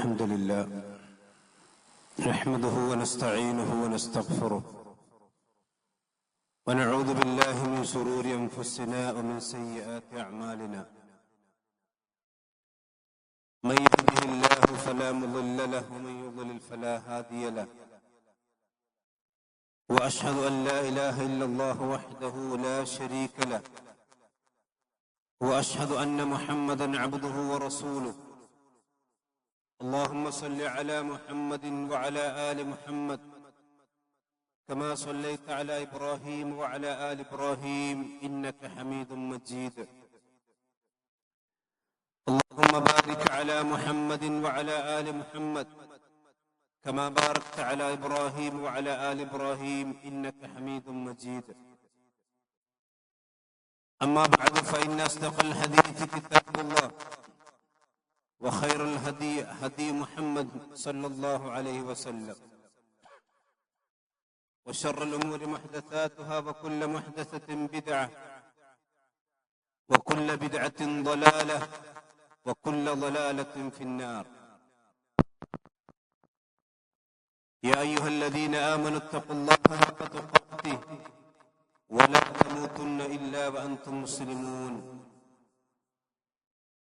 الحمد لله نحمده ونستعينه ونستغفره ونعوذ بالله من شرور أنفسنا ومن سيئات أعمالنا من يهده الله فلا مضل له ومن يضلل فلا هادي له وأشهد أن لا إله إلا الله وحده لا شريك له وأشهد أن محمدا عبده ورسوله اللهم صل على محمد وعلى آل محمد كما صليت على إبراهيم وعلى آل إبراهيم إنك حميد مجيد اللهم بارك على محمد وعلى آل محمد كما باركت على إبراهيم وعلى آل إبراهيم إنك حميد مجيد أما بعد فإن أصدق الحديث كتاب الله وخير الهدي هدي محمد صلى الله عليه وسلم وشر الأمور محدثاتها وكل محدثة بدعة وكل بدعة ضلالة وكل ضلالة في النار يا أيها الذين آمنوا اتقوا الله حق تقاته ولا تموتن إلا وأنتم مسلمون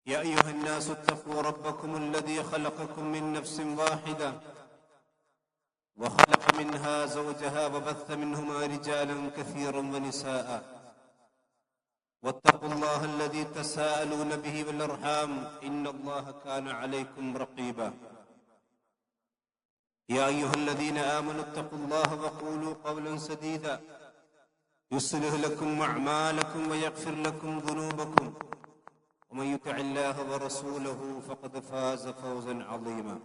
يا أيها الناس اتقوا ربكم الذي خلقكم من نفس واحدة وخلق منها زوجها وبث منهما رجالا كثيرا ونساء واتقوا الله الذي تساءلون به والأرحام إن الله كان عليكم رقيبا يا أيها الذين آمنوا اتقوا الله وقولوا قولا سديدا يصلح لكم أعمالكم ويغفر لكم ذنوبكم ومن يطع الله ورسوله فقد فاز فوزا عظيما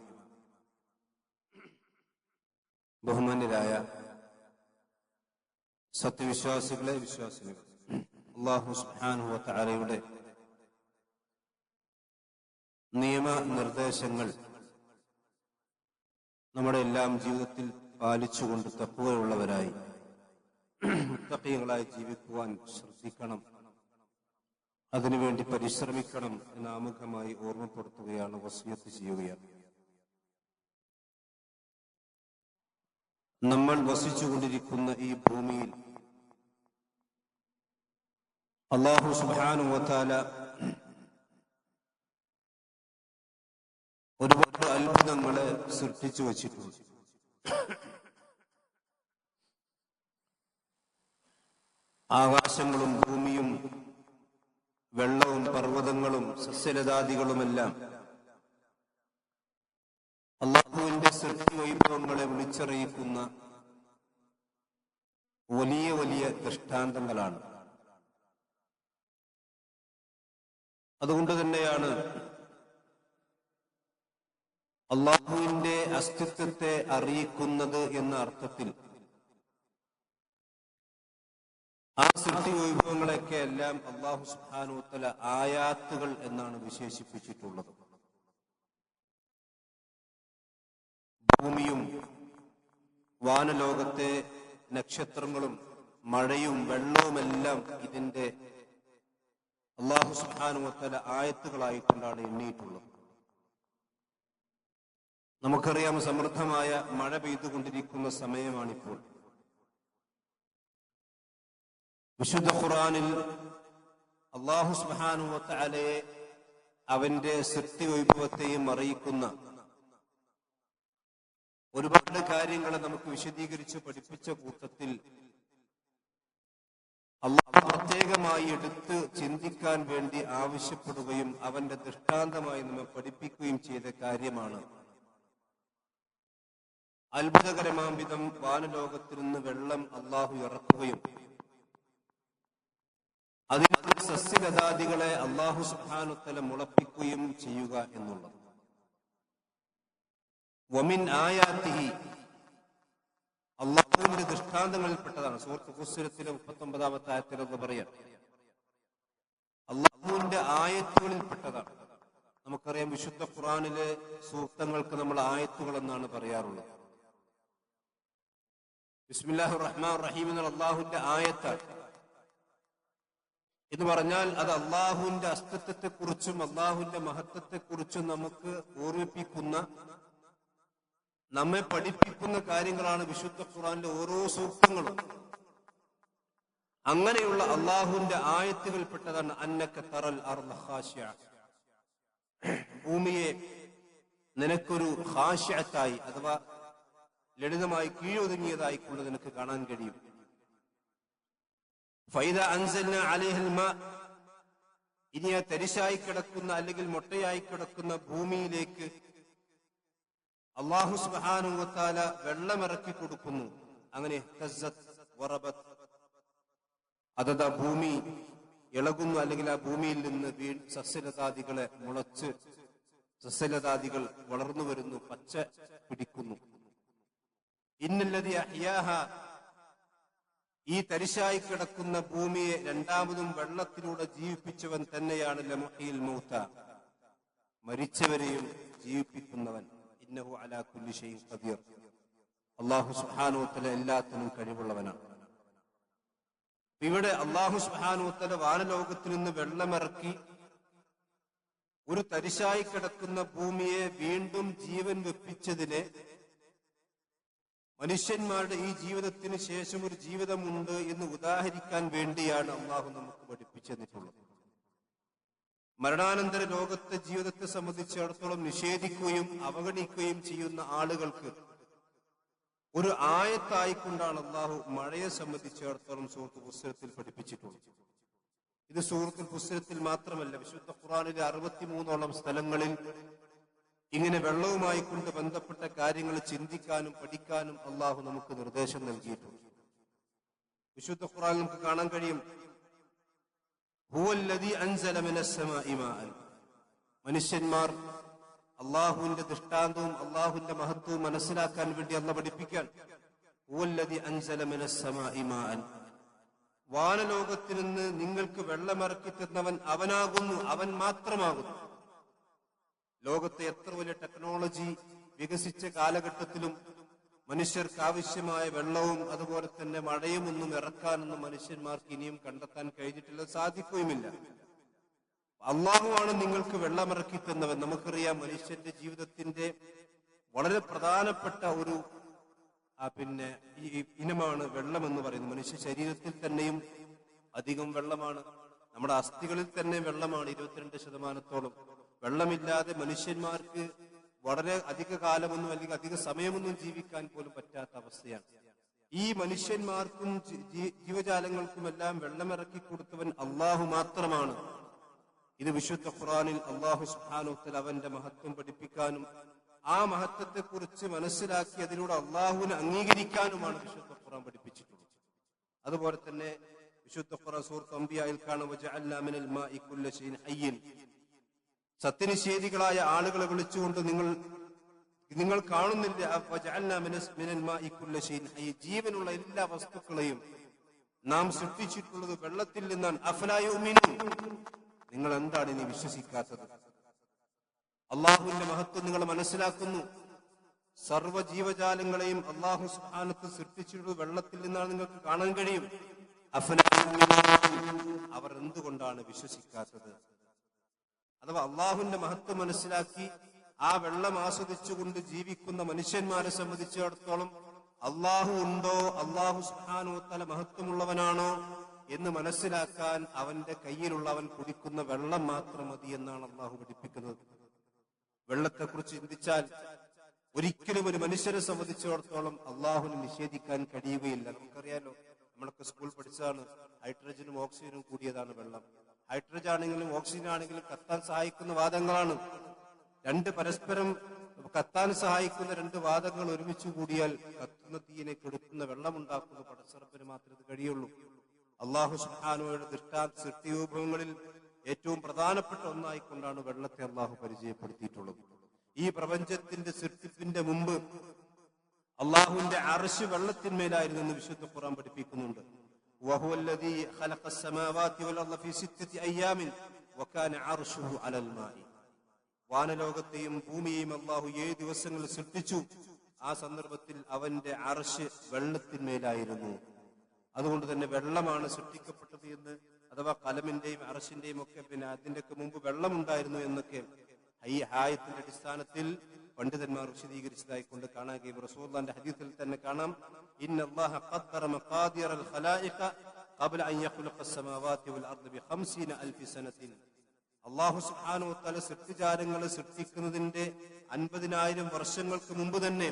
ബഹുമാന്യരായ സത്യവിശ്വാസികളെ വിശ്വാസികൾ അല്ലാഹു സുബ്ഹാനഹു വ തആലയുടെ നിയമനിർദ്ദേശങ്ങൾ നമ്മുടെ എല്ലാം ജീവിതത്തിൽ പാലിച്ചുകൊണ്ട് തഖ്വയുള്ളവരായി മുത്തഖീകളായി ജീവിക്കുവാൻ ശ്രദ്ധിക്കണം, അതിനുവേണ്ടി പരിശ്രമിക്കണം എന്ന് ആമുഖമായി ഓർമ്മപ്പെടുത്തുകയാണ്, വസിയത്ത് ചെയ്യുകയാണ്. നമ്മൾ വസിച്ചുകൊണ്ടിരിക്കുന്ന ഈ ഭൂമിയിൽ അല്ലാഹു സുബ്ഹാനഹു വ തആല ഒരുപാട് അത്ഭുതങ്ങളെ സൃഷ്ടിച്ചു വച്ചിട്ടുണ്ട്. ആകാശങ്ങളും ഭൂമിയും വെള്ളവും പർവ്വതങ്ങളും സസ്യലതാദികളുമെല്ലാം അല്ലാഹുവിന്റെ സൃഷ്ടി വൈഭവങ്ങളെ വിളിച്ചറിയിക്കുന്ന വലിയ വലിയ ദൃഷ്ടാന്തങ്ങളാണ്. അതുകൊണ്ട് തന്നെയാണ് അല്ലാഹുവിന്റെ അസ്തിത്വത്തെ അറിയിക്കുന്നത് എന്ന അർത്ഥത്തിൽ ആ സൃഷ്ടി വൈഭവങ്ങളൊക്കെ എല്ലാം അല്ലാഹു സുബ്ഹാനഹു വ തആല ആയാത്തുകൾ എന്നാണ് വിശേഷിപ്പിച്ചിട്ടുള്ളത്. ഭൂമിയും വാനലോകത്തെ നക്ഷത്രങ്ങളും മഴയും വെള്ളവുമെല്ലാം ഇതിന്റെ അല്ലാഹു സുബ്ഹാനഹു വ തആല ആയത്തുകളായിക്കൊണ്ടാണ് എണ്ണിയിട്ടുള്ളത്. നമുക്കറിയാം, സമൃദ്ധമായ മഴ പെയ്തുകൊണ്ടിരിക്കുന്ന സമയമാണിപ്പോൾ. വിശുദ്ധ ഖുർആനിൽ അല്ലാഹു സുബ്ഹാനഹു വ തആലയെ അവന്റെ സൃഷ്ടി വൈഭവത്തെയും അറിയിക്കുന്ന ഒരുപാട് കാര്യങ്ങളെ നമുക്ക് വിശദീകരിച്ച് പഠിപ്പിച്ച കൂട്ടത്തിൽ അല്ലാഹു പ്രത്യേകമായി എടുത്ത് ചിന്തിക്കാൻ വേണ്ടി ആവശ്യപ്പെടുകയും അവന്റെ ദൃഷ്ടാന്തമായി നമ്മെ പഠിപ്പിക്കുകയും ചെയ്ത കാര്യമാണ് അത്ഭുതകരമാം വിധം വാനലോകത്തിൽ നിന്ന് വെള്ളം അല്ലാഹു ഇറക്കുകയും അതിന് സസ്യലതാദികളെ അല്ലാഹു സുബ്ഹാനഹു വ തആല മുളപ്പിക്കുകയും ചെയ്യുക എന്നുള്ളത്. വമിൻ ആയാതിഹി, അല്ലാഹുവിന്റെ ദൃഷ്ടാന്തങ്ങളിൽപ്പെട്ടതാണ്. സൂറത്ത് ഫുസ്സിലത്തിലെ 39-ാമത്തെ ആയത്തിലൊക്കെ പറയാം, അല്ലാഹുവിന്റെ ആയത്തുകളിൽപ്പെട്ടതാണ്. നമുക്കറിയാം, വിശുദ്ധ ഖുർആനിലെ സൂക്തങ്ങൾക്ക് നമ്മൾ ആയത്തുകൾ എന്നാണ് പറയാറുള്ളത്. ബിസ്മില്ലാഹിർ റഹ്മാനിർ റഹീം എന്നുള്ള അല്ലാഹുവിന്റെ ആയത്താണ്. എന്ന് പറഞ്ഞാൽ അത് അള്ളാഹുവിന്റെ അസ്തിത്വത്തെക്കുറിച്ചും അള്ളാഹുവിന്റെ മഹത്വത്തെക്കുറിച്ചും നമുക്ക് ഓർമ്മിപ്പിക്കുന്ന നമ്മെ പഠിപ്പിക്കുന്ന കാര്യങ്ങളാണ് വിശുദ്ധ ഖുർആനിലെ ഓരോ സൂക്തങ്ങളും. അങ്ങനെയുള്ള അള്ളാഹുവിന്റെ ആയത്തുകൾപ്പെട്ടതാണ് അന്നക തറൽ അർള ഖാശിഅ, ഭൂമിയെ നിനക്കൊരു ഖാശിഅത്തായി അഥവാ ലളിതമായി കീഴൊതുങ്ങിയതായി കൊണ്ട് നിനക്ക് കാണാൻ കഴിയും. ഫൈദ അൻസൽന അലൈഹിൽ മാ, ഇനി ആ തരിശായി കിടക്കുന്ന അല്ലെങ്കിൽ മൊട്ടയായി കിടക്കുന്ന ഭൂമിയിലേക്ക് അല്ലാഹു സുബ്ഹാനഹു വ തആല വെള്ളമിറക്കി കൊടുക്കുന്നു. അങ്ങനെ അതത് ഭൂമി ഇളകുന്നു, അല്ലെങ്കിൽ ആ ഭൂമിയിൽ നിന്ന് സസ്യലതാദികളെ മുളച്ച് സസ്യലതാദികൾ വളർന്നു വരുന്നു, പച്ച പിടിക്കുന്നു. ഇന്നല്ലദീ അഹ്യാഹ, ഈ തരിശായി കിടക്കുന്ന ഭൂമിയെ രണ്ടാമതും വെള്ളത്തിലൂടെ ജീവിപ്പിച്ചവൻ തന്നെയാണ് ലമുഹീൽ മൗത, മരിച്ചവരെയും ജീവിപ്പിക്കുന്നവൻ. ഇന്നഹു അലാ കുല്ലി ഷൈഇൻ ഖദീർ, അല്ലാഹു സുബ്ഹാനഹു വ തആല എല്ലാത്തിനും കഴിവുള്ളവനാണ്. ഇവിടെ അല്ലാഹു സുബ്ഹാനഹു വ തആല വാനലോകത്തിൽ നിന്ന് വെള്ളമിറക്കി ഒരു തരിശായി കിടക്കുന്ന ഭൂമിയെ വീണ്ടും ജീവൻ വെപ്പിച്ചതിനെ മനുഷ്യന്മാരുടെ ഈ ജീവിതത്തിന് ശേഷം ഒരു ജീവിതമുണ്ട് എന്ന് ഉദാഹരിക്കാൻ വേണ്ടിയാണ് അള്ളാഹു നമുക്ക് പഠിപ്പിച്ചു തന്നിട്ടുള്ളത്. മരണാനന്തര ലോകത്തെ ജീവിതത്തെ സംബന്ധിച്ചിടത്തോളം നിഷേധിക്കുകയും അവഗണിക്കുകയും ചെയ്യുന്ന ആളുകൾക്ക് ഒരു ആയത്തായിക്കൊണ്ടാണ് അള്ളാഹു മഴയെ സംബന്ധിച്ചിടത്തോളം സൂറത്തുൽ ഫുസ്സിലത്തിൽ പഠിപ്പിച്ചിട്ടുള്ളത്. ഇത് സൂറത്തുൽ ഫുസ്സിലത്തിൽ മാത്രമല്ല, വിശുദ്ധ ഖുർആനിലെ 63ഓളം സ്ഥലങ്ങളിൽ ഇങ്ങനെ വെള്ളവുമായി കൊണ്ട് ബന്ധപ്പെട്ട കാര്യങ്ങൾ ചിന്തിക്കാനും പഠിക്കാനും അള്ളാഹു നമുക്ക് നിർദ്ദേശം നൽകിയിട്ടുണ്ട്. വിശുദ്ധ ഖുർആനിൽ നമുക്ക് കാണാൻ കഴിയും, ഹുവല്ലദീ അൻസല മിനസ് സമാഇ മാഅൻ, മനുഷ്യന്മാർ അള്ളാഹുവിന്റെ ദൃഷ്ടാന്തവും അള്ളാഹുവിന്റെ മഹത്വവും മനസ്സിലാക്കാൻ വേണ്ടി അള്ളാഹു പഠിപ്പിക്കാൻ, ഹുവല്ലദീ അൻസല മിനസ് സമാഇ മാഅൻ, വാനലോകത്തിൽ നിന്ന് നിങ്ങൾക്ക് വെള്ളമിറക്കി തന്നവൻ അവനാകുന്നു, അവൻ മാത്രമാകുന്നു. ലോകത്തെ എത്ര വലിയ ടെക്നോളജി വികസിച്ച കാലഘട്ടത്തിലും മനുഷ്യർക്ക് ആവശ്യമായ വെള്ളവും അതുപോലെ തന്നെ മഴയും ഒന്നും ഇറക്കാനൊന്നും മനുഷ്യന്മാർക്ക് ഇനിയും കണ്ടെത്താൻ കഴിഞ്ഞിട്ടില്ല, സാധിക്കുകയുമില്ല. അള്ളാഹുവാണ് നിങ്ങൾക്ക് വെള്ളമിറക്കി തന്നവൻ. നമുക്കറിയാം, മനുഷ്യന്റെ ജീവിതത്തിന്റെ വളരെ പ്രധാനപ്പെട്ട ഒരു ഇനമാണ് വെള്ളം എന്ന് പറയുന്നത്. മനുഷ്യ ശരീരത്തിൽ തന്നെയും അധികം വെള്ളമാണ്, നമ്മുടെ അസ്ഥികളിൽ തന്നെ വെള്ളമാണ് 22%. വെള്ളമില്ലാതെ മനുഷ്യന്മാർക്ക് വളരെ അധിക കാലമൊന്നും അല്ലെങ്കിൽ അധിക സമയമൊന്നും ജീവിക്കാൻ പോലും പറ്റാത്ത അവസ്ഥയാണ്. ഈ മനുഷ്യന്മാർക്കും ജീവജാലങ്ങൾക്കുമെല്ലാം വെള്ളമിറക്കി കൊടുത്തവൻ അള്ളാഹു മാത്രമാണ്. ഇത് വിശുദ്ധ ഖുർആനിൽ അള്ളാഹു സുബ്ഹാനഹു വ തആല അവന്റെ മഹത്വം പഠിപ്പിക്കാനും ആ മഹത്വത്തെ കുറിച്ച് മനസ്സിലാക്കി അതിലൂടെ അള്ളാഹുവിനെ അംഗീകരിക്കാനുമാണ് വിശുദ്ധ ഖുർആൻ പഠിപ്പിച്ചിട്ടുള്ളത്. അതുപോലെ തന്നെ വിശുദ്ധ ഖുർആൻ സൂറത്ത് അംബിയായിൽ കാണാം, വജഅൽനാ മിനൽ മാഇ കുല്ല ശൈഇൻ ഹയ്യിൻ, സത്യനിഷേധികളായ ആളുകളെ വിളിച്ചുകൊണ്ട് നിങ്ങൾ കാണുന്നില്ല, വജഅൽനാ മിനൽ മാഇ കുല്ല ശൈഇൻ ഹയ്യിൻ, ജീവനുള്ള എല്ലാ വസ്തുക്കളെയും നാം സൃഷ്ടിച്ചിട്ടുള്ളത് വെള്ളത്തിൽ നിന്നാണ്. അഫലാ യുഅ്മിനൂൻ, നിങ്ങൾ എന്താണ് ഇനി വിശ്വസിക്കാത്തത്? അള്ളാഹുവിന്റെ മഹത്വം നിങ്ങൾ മനസ്സിലാക്കുന്നു. സർവ്വ ജീവജാലങ്ങളെയും അള്ളാഹു സുബ്ഹാനഹു വ തആല സൃഷ്ടിച്ചിട്ടുള്ളത് വെള്ളത്തിൽ നിന്നാണ് നിങ്ങൾക്ക് കാണാൻ കഴിയും. അഫലാ യുഅ്മിനൂൻ, അവർ എന്തുകൊണ്ടാണ് വിശ്വസിക്കാത്തത്? അഥവാ അള്ളാഹുവിന്റെ മഹത്വം മനസ്സിലാക്കി ആ വെള്ളം ആസ്വദിച്ചുകൊണ്ട് ജീവിക്കുന്ന മനുഷ്യന്മാരെ സംബന്ധിച്ചിടത്തോളം അള്ളാഹു ഉണ്ടോ, അള്ളാഹു സുബ്ഹാനഹു വ തആല മഹത്വമുള്ളവനാണോ എന്ന് മനസ്സിലാക്കാൻ അവന്റെ കയ്യിലുള്ള അവൻ കുടിക്കുന്ന വെള്ളം മാത്രം മതി എന്നാണ് അള്ളാഹു പഠിപ്പിക്കുന്നത്. വെള്ളത്തെക്കുറിച്ച് ചിന്തിച്ചാൽ ഒരിക്കലും ഒരു മനുഷ്യരെ സംബന്ധിച്ചിടത്തോളം അള്ളാഹുവിനെ നിഷേധിക്കാൻ കഴിയുകയില്ല. നമുക്കറിയാലോ, നമ്മളൊക്കെ സ്കൂൾ പഠിച്ചതാണ്, ഹൈഡ്രജനും ഓക്സിജനും കൂടിയതാണ് വെള്ളം. ഹൈഡ്രജൻ ആണെങ്കിലും ഓക്സിജൻ ആണെങ്കിലും കത്താൻ സഹായിക്കുന്ന വാതകങ്ങളാണ്. രണ്ട് പരസ്പരം കത്താൻ സഹായിക്കുന്ന രണ്ട് വാതകങ്ങൾ ഒരുമിച്ച് കൂടിയാൽ കത്തുന്ന തീയിനെ കെടുത്തുന്ന വെള്ളമുണ്ടാക്കുന്ന പടച്ചറപ്പിന് മാത്രമേ ഇത് കഴിയുള്ളൂ. അള്ളാഹു സുബ്ഹാനഹുവയുടെ ദൃഷ്ടാന്ത സൃഷ്ടിവിഭവങ്ങളിൽ ഏറ്റവും പ്രധാനപ്പെട്ട ഒന്നായിക്കൊണ്ടാണ് വെള്ളത്തെ അള്ളാഹു പരിചയപ്പെടുത്തിയിട്ടുള്ളത്. ഈ പ്രപഞ്ചത്തിന്റെ സൃഷ്ടിപ്പിന്റെ മുമ്പ് അള്ളാഹുവിന്റെ അർശ് വെള്ളത്തിന്മേലായിരുന്നു എന്ന് വിശുദ്ധ ഖുർആൻ പഠിപ്പിക്കുന്നുണ്ട്. وهو الذي خلق السماوات والارض في 6 ايام وكان عرشه على الماء, വാനലോകത്തെയും ഭൂമിയെയും അള്ളാഹു 7 ദിവസങ്ങളിൽ സൃഷ്ടിച്ചു. ആ സന്ദർഭത്തിൽ അവന്റെ അർശ് വെള്ളത്തിന്മേലായിരുന്നു. അതുകൊണ്ട് തന്നെ വെള്ളമാണ് സൃഷ്ടിക്കപ്പെട്ടത് എന്ന്, അഥവാ കലമിന്റെയും അർശിന്റെയും ഒക്കെ അതിന്റെയൊക്കെ മുമ്പ് വെള്ളമുണ്ടായിരുന്നു എന്നൊക്കെ ഈ ആയത്തിന്റെ അടിസ്ഥാനത്തിൽ പണ്ഡിതന്മാർ വിശദീകരിച്ചതായി കൊണ്ട് കാണാൻ കഴിയും. റസൂലുള്ളാഹിന്റെ ഹദീസിൽ തന്നെ കാണാം, ഇന്നല്ലാഹ ഖദ്ദറ മഖാദിറൽ ഖലായിഖ ഖബ്ല അൻ യഖ്ലുഖ അസ്സമാവാതി വൽ അർദ് ബി 50000 സനത്തിൻ. അല്ലാഹു സുബ്ഹാനഹു വ തആല സൃഷ്ടിജാലങ്ങളെ സൃഷ്ടിക്കുന്നതിന്റെ 50,000 വർഷങ്ങൾക്ക് മുമ്പ് തന്നെ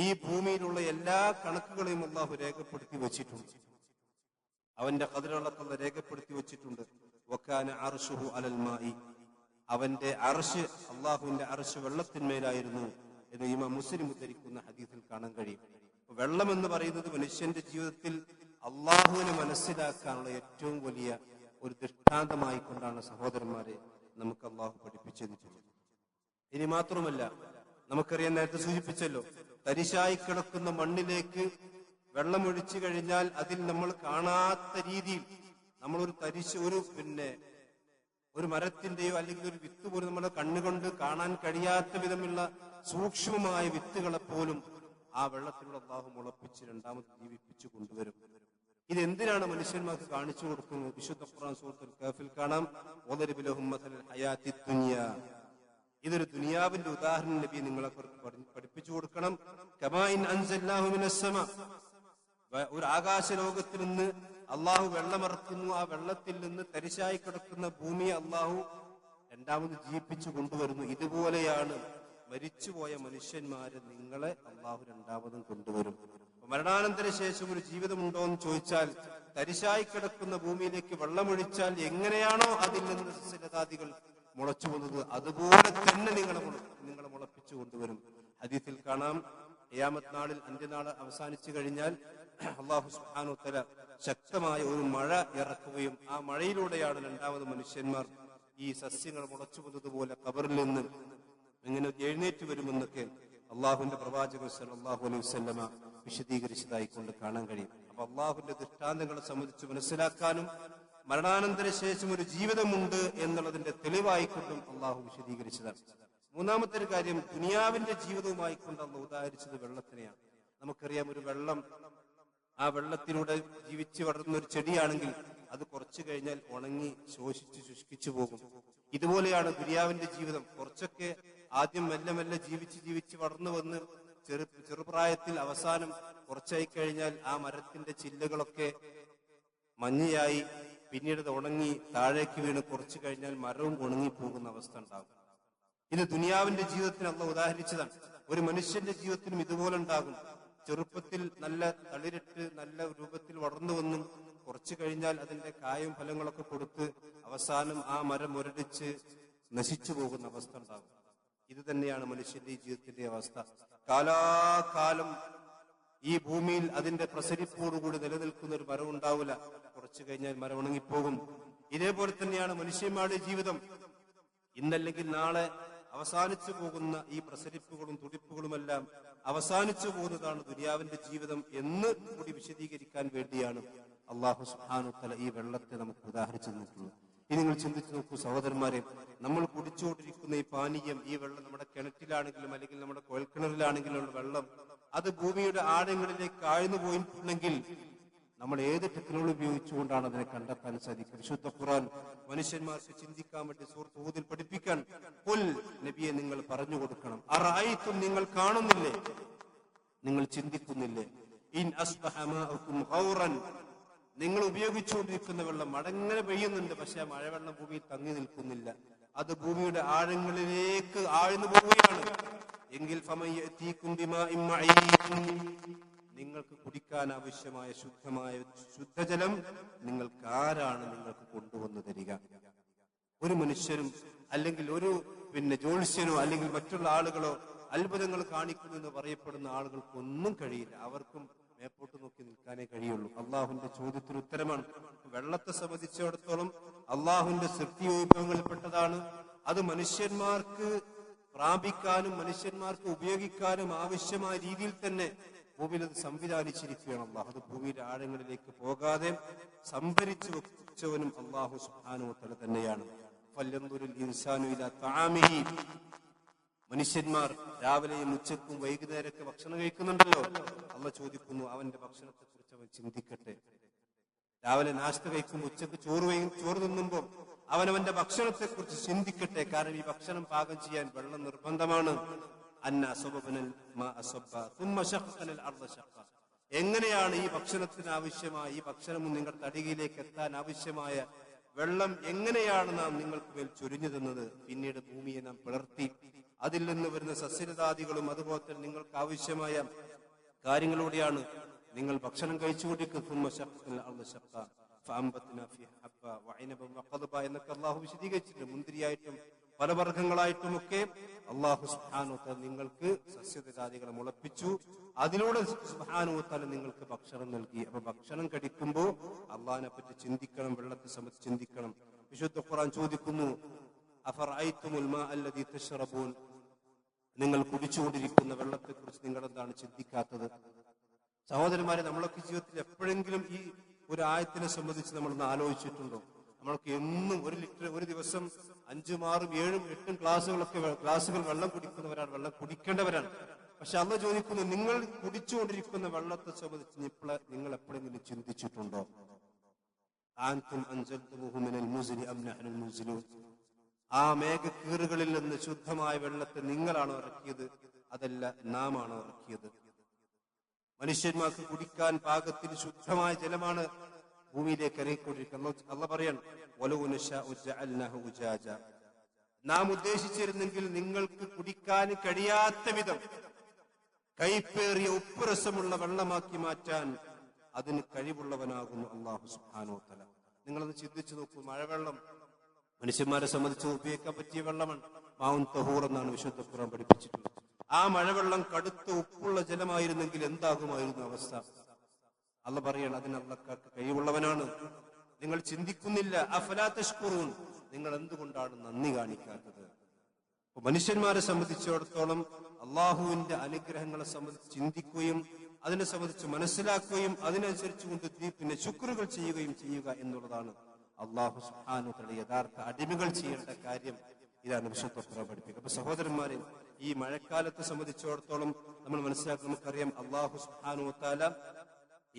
ഈ ഭൂമിയിലുള്ള എല്ലാ കണക്കുകളെയും അല്ലാഹു രേഖപ്പെടുത്തി വെച്ചിട്ടുണ്ട്. അവന്റെ ഖദറുകളൊക്കെ രേഖപ്പെടുത്തി വെച്ചിട്ടുണ്ട്. വകാന അർശുഹു അലൽ മാഇ, അവന്റെ അർശ്, അള്ളാഹുവിന്റെ അർശ് വെള്ളത്തിന്മേലായിരുന്നു എന്ന് ഇമാം മുസ്ലിം ഉദ്ധരിക്കുന്ന ഹദീസിൽ കാണാൻ കഴിയും. വെള്ളം എന്ന് പറയുന്നത് മനുഷ്യന്റെ ജീവിതത്തിൽ അള്ളാഹുവിനെ മനസ്സിലാക്കാനുള്ള ഏറ്റവും വലിയ ഒരു ദൃഷ്ടാന്തമായി കൊണ്ടാണ് സഹോദരന്മാരെ നമുക്ക് അള്ളാഹു പഠിപ്പിച്ചിട്ടുള്ളത്. ഇനി മാത്രമല്ല, നമുക്കറിയാൻ, നേരത്തെ സൂചിപ്പിച്ചല്ലോ, തരിശായി കിടക്കുന്ന മണ്ണിലേക്ക് വെള്ളമൊഴിച്ചു കഴിഞ്ഞാൽ അതിൽ നമ്മൾ കാണാത്ത രീതിയിൽ നമ്മളൊരു തരിശ്, ഒരു മരത്തിന്റെയോ അല്ലെങ്കിൽ ഒരു വിത്ത് പോലും നമ്മുടെ കണ്ണുകൊണ്ട് കാണാൻ കഴിയാത്ത വിധമുള്ള സൂക്ഷ്മമായ വിത്തുകളെ പോലും ആ വെള്ളത്തിലൂടെ അല്ലാഹു മുളപ്പിച്ച് രണ്ടാമത് ജീവിപ്പിച്ചു കൊണ്ടുവരും. ഇതെന്തിനാണ് മനുഷ്യന്മാർക്ക് കാണിച്ചു കൊടുക്കുന്നത്? വിശുദ്ധ ഖുർആൻ സൂറത്തുൽ കഹ്ഫിൽ കാണാം, വദരിബ് ലഹും മസലൽ ഹയാത്തിദ് ദുനിയ. ഇതൊരു ദുനിയാവിന്റെ ഉദാഹരണം നബി നിങ്ങളെ പഠിപ്പിച്ചു കൊടുക്കണം. കമാ ഇൻ അൻസൽനാഹു മിനസ് സമാ, ഒരു ആകാശ ലോകത്തിൽ നിന്ന് അള്ളാഹു വെള്ളമിറക്കുന്നു. ആ വെള്ളത്തിൽ നിന്ന് തരിശായി കിടക്കുന്ന ഭൂമിയെ അള്ളാഹു രണ്ടാമത് ജീവിപ്പിച്ചു കൊണ്ടുവരുന്നു. ഇതുപോലെയാണ് മരിച്ചുപോയ മനുഷ്യന്മാര് നിങ്ങളെ അള്ളാഹു രണ്ടാമതും കൊണ്ടുവരും. മരണാനന്തര ശേഷം ഒരു ജീവിതമുണ്ടോ എന്ന് ചോദിച്ചാൽ, തരിശായി കിടക്കുന്ന ഭൂമിയിലേക്ക് വെള്ളമൊഴിച്ചാൽ എങ്ങനെയാണോ അതിൽ നിന്ന് സസ്യലതാദികൾ മുളച്ചു വന്നത്, അതുപോലെ തന്നെ നിങ്ങളെ മുളപ്പിച്ചു കൊണ്ടുവരും. ഹദീസിൽ കാണാം, ഖിയാമത്ത് നാളിൽ, അന്ത്യനാൾ അവസാനിച്ചു കഴിഞ്ഞാൽ അല്ലാഹു സുബ്ഹാനഹു വ തആല ശക്തമായ ഒരു മഴ ഇറക്കുകയും ആ മഴയിലൂടെയാണ് രണ്ടാമത് മനുഷ്യന്മാർ ഈ സസ്യങ്ങൾ മുളച്ചു വന്നതുപോലെ ഖബറിൽ നിന്ന് എങ്ങനെ എഴുന്നേറ്റ് വരുമെന്നൊക്കെ അള്ളാഹുവിന്റെ പ്രവാചകൻ സല്ലല്ലാഹു അലൈഹി വസല്ലമ വിശദീകരിച്ചതായി കൊണ്ട് കാണാൻ കഴിയും. അപ്പൊ അള്ളാഹുവിന്റെ ദൃഷ്ടാന്തങ്ങളെ സംബന്ധിച്ച് മനസ്സിലാക്കാനും മരണാനന്തര ശേഷം ഒരു ജീവിതമുണ്ട് എന്നുള്ളതിന്റെ തെളിവായിക്കൊണ്ടും അള്ളാഹു വിശദീകരിച്ചതാണ്. മൂന്നാമത്തെ ഒരു കാര്യം, ദുനിയാവിന്റെ ജീവിതവുമായി കൊണ്ട് അള്ളാഹു ഉദാഹരിച്ചത് വെള്ളത്തിനെയാണ്. നമുക്കറിയാം, ഒരു വെള്ളം, ആ വെള്ളത്തിലൂടെ ജീവിച്ച് വളർന്ന ഒരു ചെടിയാണെങ്കിൽ അത് കുറച്ചു കഴിഞ്ഞാൽ ഉണങ്ങി ശുഷ്കിച്ചു പോകും. ഇതുപോലെയാണ് ദുനിയാവിന്റെ ജീവിതം. കുറച്ചൊക്കെ ആദ്യം മെല്ലെ മെല്ലെ ജീവിച്ച് വളർന്നു വന്ന് ചെറുപ്രായത്തിൽ അവസാനം കുറച്ചായി കഴിഞ്ഞാൽ ആ മരത്തിന്റെ ചില്ലകളൊക്കെ മഞ്ഞയായി പിന്നീട് അത് ഉണങ്ങി താഴേക്ക് വീണ് കുറച്ചു കഴിഞ്ഞാൽ മരവും ഉണങ്ങിപ്പോകുന്ന അവസ്ഥ ഉണ്ടാകും. ഇത് ദുനിയാവിന്റെ ജീവിതത്തിന് അള്ളാഹു ഉദാഹരിച്ചതാണ്. ഒരു മനുഷ്യന്റെ ജീവിതത്തിനും ഇതുപോലെ ഉണ്ടാകും. ചെറുപ്പത്തിൽ നല്ല തളിരിട്ട് നല്ല രൂപത്തിൽ വളർന്നു വന്നും കുറച്ചു കഴിഞ്ഞാൽ അതിന്റെ കായും ഫലങ്ങളൊക്കെ കൊടുത്ത് അവസാനം ആ മരം മുരടിച്ച് നശിച്ചു പോകുന്ന അവസ്ഥ ഉണ്ടാകും. ഇത് തന്നെയാണ് മനുഷ്യന്റെ ജീവിതത്തിന്റെ അവസ്ഥ. കാലാകാലം ഈ ഭൂമിയിൽ അതിന്റെ പ്രസരിപ്പോടുകൂടി നിലനിൽക്കുന്ന ഒരു മരം ഉണ്ടാവില്ല. കുറച്ചു കഴിഞ്ഞാൽ മരം ഉണങ്ങിപ്പോകും. ഇതേപോലെ തന്നെയാണ് മനുഷ്യന്മാരുടെ ജീവിതം. ഇന്നല്ലെങ്കിൽ നാളെ അവസാനിച്ചു പോകുന്ന ഈ പ്രസരിപ്പുകളും തുടിപ്പുകളുമെല്ലാം അവസാനിച്ചു പോകുന്നതാണ് ദുനിയാവിന്റെ ജീവിതം എന്ന് കൂടി വിശദീകരിക്കാൻ വേണ്ടിയാണ് അല്ലാഹു സുബ്ഹാനഹു വ തആല ഈ വെള്ളത്തെ നമുക്ക് ഉദാഹരിച്ചു തന്നിട്ടുള്ളത്. ഇനി നിങ്ങൾ ചിന്തിച്ചു നോക്കൂ സഹോദരന്മാരെ, നമ്മൾ കുടിച്ചുകൊണ്ടിരിക്കുന്ന ഈ പാനീയം, ഈ വെള്ളം നമ്മുടെ കിണറ്റിലാണെങ്കിലും അല്ലെങ്കിൽ നമ്മുടെ കുഴൽക്കിണറിലാണെങ്കിലും ഉള്ള വെള്ളം, അത് ഭൂമിയുടെ ആഴങ്ങളിലേക്ക് ആഴ്ന്നു പോയിട്ടുണ്ടെങ്കിൽ നമ്മൾ ഏത് ടെക്നോളജി ഉപയോഗിച്ചുകൊണ്ടാണ് അതിനെ കണ്ടെത്താൻ സാധിക്കുക? വിശുദ്ധ ഖുർആൻ മനുഷ്യന്മാർക്ക് ചിന്തിക്കാൻ വേണ്ടി സൂറത്ത് ഹൂദിൽ പഠിപ്പിക്കാൻ, ഖുൽ, നബിയെ നിങ്ങൾ പറഞ്ഞു കൊടുക്കണം, അറഅയ്തും, നിങ്ങൾ കാണുന്നില്ലേ, നിങ്ങൾ ചിന്തിക്കുന്നില്ലേ, ഇൻ അസ്ബഹ മാഉകും ഖൗറൻ, നിങ്ങൾ ഉപയോഗിച്ചുകൊണ്ടിരിക്കുന്ന വെള്ളം മടങ്ങനെ പെയ്യുന്നുണ്ട്, പക്ഷെ ആ മഴവെള്ളം ഭൂമിയിൽ തങ്ങി നിൽക്കുന്നില്ല, അത് ഭൂമിയുടെ ആഴങ്ങളിലേക്ക് ആഴ്ന്നു പോവുകയാണ് എങ്കിൽ ഫമൻ യഅതീകും ബിമാഇൻ മഈൻ, നിങ്ങൾക്ക് കുടിക്കാൻ ആവശ്യമായ ശുദ്ധജലം നിങ്ങൾക്ക് ആരാണ് നിങ്ങൾക്ക് കൊണ്ടുവന്നു തരിക? ഒരു മനുഷ്യരും അല്ലെങ്കിൽ ഒരു ജ്യോത്സ്യനോ അല്ലെങ്കിൽ മറ്റുള്ള ആളുകളോ അത്ഭുതങ്ങൾ കാണിക്കുന്നു എന്ന് പറയപ്പെടുന്ന ആളുകൾക്കൊന്നും കഴിയില്ല. അവർക്കും മേപ്പോട്ട് നോക്കി നിൽക്കാനേ കഴിയുള്ളൂ. അള്ളാഹുവിന്റെ ചോദ്യത്തിന് ഉത്തരമാണ്. വെള്ളത്തെ സംബന്ധിച്ചിടത്തോളം അള്ളാഹുവിന്റെ സൃഷ്ടിവിഭവങ്ങളിൽപ്പെട്ടതാണ്. അത് മനുഷ്യന്മാർക്ക് പ്രാപിക്കാനും മനുഷ്യന്മാർക്ക് ഉപയോഗിക്കാനും ആവശ്യമായ രീതിയിൽ തന്നെ ഭൂമിയിൽ അത് സംവിധാനിച്ചിരിക്കുകയാണ് അള്ളാഹു. അത് ഭൂമിയുടെ ആഴങ്ങളിലേക്ക് പോകാതെ സംഭരിച്ചു വെച്ചവനും അള്ളാഹു സുബ്ഹാനഹു വ തആല തന്നെയാണ്. ഫല്യൻദുരിൽ ഇൻസാനു ഇലാ തആമിഹി, മനുഷ്യന്മാർ രാവിലെയും ഉച്ചക്കും വൈകുന്നേരമൊക്കെ ഭക്ഷണം കഴിക്കുന്നുണ്ടല്ലോ. അള്ളാഹു ചോദിക്കുന്നു, അവന്റെ ഭക്ഷണത്തെ കുറിച്ച് അവൻ ചിന്തിക്കട്ടെ. രാവിലെ നാശ്ത കഴിക്കുമ്പോൾ ഉച്ചക്ക് ചോറ് തിന്നുമ്പോൾ അവനവന്റെ ഭക്ഷണത്തെ കുറിച്ച് ചിന്തിക്കട്ടെ. കാരണം ഈ ഭക്ഷണം പാകം ചെയ്യാൻ വെള്ളം നിർബന്ധമാണ്. അന്ന സബബനൽ മാ അസബ്ബ തുമ്മ ശഖഖനൽ അർദ ശഖ. എങ്ങനെയാണ് ഈ ഭക്ഷണത്തിന് ആവശ്യമായ, ഈ ഭക്ഷണം നിങ്ങളുടെ തടികയിലേക്ക് എത്താൻ ആവശ്യമായ വെള്ളം എങ്ങനെയാണ് നാം നിങ്ങൾക്ക് മേൽ ചൊരിഞ്ഞു തന്നത്? പിന്നീട് ഭൂമിയെ നാം പിളർത്തി അതിൽ നിന്ന് വരുന്ന സസ്യലതാദികളും അതുപോലെ തന്നെ നിങ്ങൾക്ക് ആവശ്യമായ കാര്യങ്ങളിലൂടെയാണ് നിങ്ങൾ ഭക്ഷണം കഴിച്ചുകൊണ്ടിരിക്കുന്നത്. എന്നൊക്കെ അള്ളാഹു വിശദീകരിച്ചിട്ടുണ്ട്. മുന്തിരിയായിട്ടും പല വർഗ്ഗങ്ങളായിട്ടും ഒക്കെ അള്ളാഹു സുബ്ഹാനഹു വതആല നിങ്ങൾക്ക് സസ്യലതാദികളെ മുളപ്പിച്ചു. അതിലൂടെ സുബ്ഹാനഹു വതആല നിങ്ങൾക്ക് ഭക്ഷണം നൽകി. അപ്പൊ ഭക്ഷണം കഴിക്കുമ്പോൾ അള്ളാഹിനെ പറ്റി ചിന്തിക്കണം, വെള്ളത്തെ സംബന്ധിച്ച് ചിന്തിക്കണം. വിശുദ്ധ ഖുർആൻ ചോദിക്കുന്നു, അഫറഅയ്തുമുൽ മാഅ അല്ലദീ തശ്റബൂൻ, നിങ്ങൾ കുടിച്ചുകൊണ്ടിരിക്കുന്ന വെള്ളത്തെ കുറിച്ച് നിങ്ങൾ എന്താണ് ചിന്തിക്കാത്തത്? സഹോദരന്മാരെ, നമ്മളൊക്കെ ജീവിതത്തിൽ എപ്പോഴെങ്കിലും ഈ ഒരു ആയത്തിനെ സംബന്ധിച്ച് നമ്മളൊന്ന് ആലോചിച്ചിട്ടുണ്ടോ? നമ്മൾക്ക് എന്നും ഒരു ദിവസം 5, 6, 7, 8 ഗ്ലാസുകൾ വെള്ളം കുടിക്കുന്നവരാണ്, വെള്ളം കുടിക്കേണ്ടവരാണ്. പക്ഷെ അള്ളാഹ് ചോദിക്കുന്നു, നിങ്ങൾ കുടിച്ചുകൊണ്ടിരിക്കുന്ന വെള്ളത്തെ സംബന്ധിച്ച് നിങ്ങൾ എപ്പോഴെങ്കിലും ചിന്തിച്ചിട്ടുണ്ടോ? ആൻതും അൻസൽതുമുഹു മിനൽ മുസ്നി അം നഹ്നുൽ മുൻസിലൂൻ. ആ മേഘക്കീറുകളിൽ നിന്ന് ശുദ്ധമായ വെള്ളത്തെ നിങ്ങളാണോ ഇറക്കിയത്, അതല്ല നാമാണോ ഇറക്കിയത്? മനുഷ്യന്മാർക്ക് കുടിക്കാൻ പാകത്തിന് ശുദ്ധമായ ജലമാണ് ഭൂമിയിലേക്ക് ഇറങ്ങിക്കൊണ്ടിരിക്കുന്നത്. അള്ളാഹ് പറയാണ്, വലൗ നശാഉ ജഅൽനാഹു ഉജാജ. നാം ഉദ്ദേശിച്ചിരുന്നെങ്കിൽ നിങ്ങൾക്ക് കുടിക്കാൻ കഴിയാത്ത വിധം കൈപ്പേറിയ ഉപ്പുരസമുള്ള വെള്ളമാക്കി മാറ്റാൻ അതിന് കഴിവുള്ളവനാകുന്നു അള്ളാഹു സുബ്ഹാനഹു വതആല. നിങ്ങളത് ചിന്തിച്ചു നോക്കൂ. മഴവെള്ളം മനുഷ്യന്മാരെ സംബന്ധിച്ച് ഉപയോഗിക്കാൻ പറ്റിയ വെള്ളമാണ്. മാഉൻ തഹൂർ എന്നാണ് വിശുദ്ധ ഖുർആൻ പഠിപ്പിച്ചിട്ടുള്ളത്. ആ മഴവെള്ളം കടുത്ത ഉപ്പുള്ള ജലമായിരുന്നെങ്കിൽ എന്താകുമായിരുന്നു അവസ്ഥ? അള്ളാഹ് പറയാണ്, അതിന് അള്ളാഹ്ക്ക് കഴിവുള്ളവനാണ്. നിങ്ങൾ ചിന്തിക്കുന്നില്ല. അഫലാ തശ്കുറൂൻ, നിങ്ങൾ എന്തുകൊണ്ടാണ് നന്ദി കാണിക്കാത്തത്? അപ്പൊ മനുഷ്യന്മാരെ സംബന്ധിച്ചിടത്തോളം അള്ളാഹുവിന്റെ അനുഗ്രഹങ്ങളെ സംബന്ധിച്ച് ചിന്തിക്കുകയും അതിനെ സംബന്ധിച്ച് മനസ്സിലാക്കുകയും അതിനനുസരിച്ചുകൊണ്ട് പിന്നെ ശുക്റുകൾ ചെയ്യുക എന്നുള്ളതാണ് അള്ളാഹു സുബ്ഹാനഹു വതആല യഥാർത്ഥ അടിമകൾ ചെയ്യേണ്ട കാര്യം. ഇതാണ് വിശുദ്ധ ഖുർആൻ പഠിപ്പിക്കുക. അപ്പൊ സഹോദരന്മാരെ, ഈ മഴക്കാലത്തെ സംബന്ധിച്ചിടത്തോളം നമ്മൾ മനസ്സിലാക്കുക, നമുക്കറിയാം അള്ളാഹു സുബ്ഹാനഹു വതആല